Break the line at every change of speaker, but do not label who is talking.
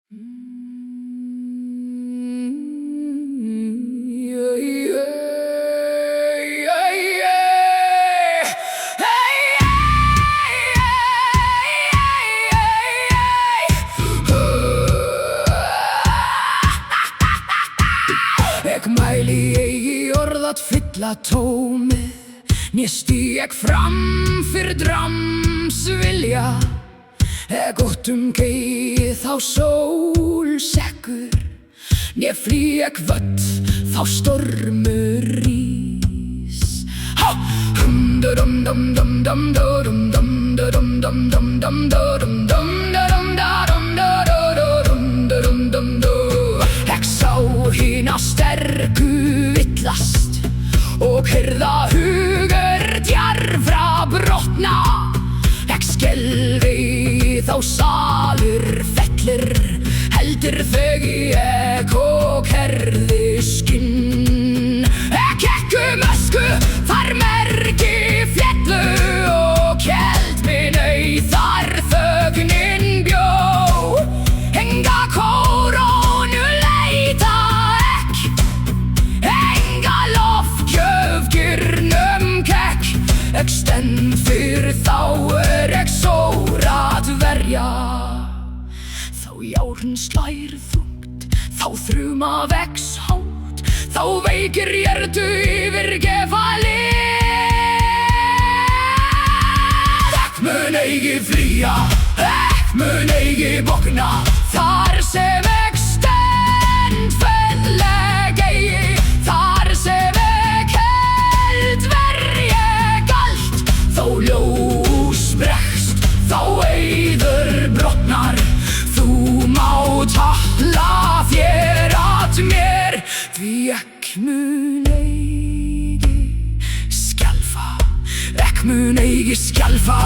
Ek mæli eigi orð að fylla tómið, né stíg fram fyrir drams vilja. Gott geið þá sólsekkur, né flýg völl þá stormur rís. Ek sá hina sterku villast og heyrða hugur djarfra brotna. Ek skelfi þá salur fellur, heldur þegi ek og herði skinn. Ek ekku mösku þar merki fjallu og keld minn þar þögnin bjó. Enga kórónu leita ek, enga lofgjöf gyrnum kekk. Ek stend fyrir þá ek sórat verja. Þá járn slær þungt, þá þruma vex hátt, þá veikir hjertu yfirgefa lið. Ek mun eigi flýja, ek mun eigi bogna, þar sem ek stend felleg eigi. Þar sem ek held verje galt, þó ljós bregst, þá eyður brotnar. Þú má tala þér að mér, því ek mun eigi skjálfa, ek mun eigi skjálfa.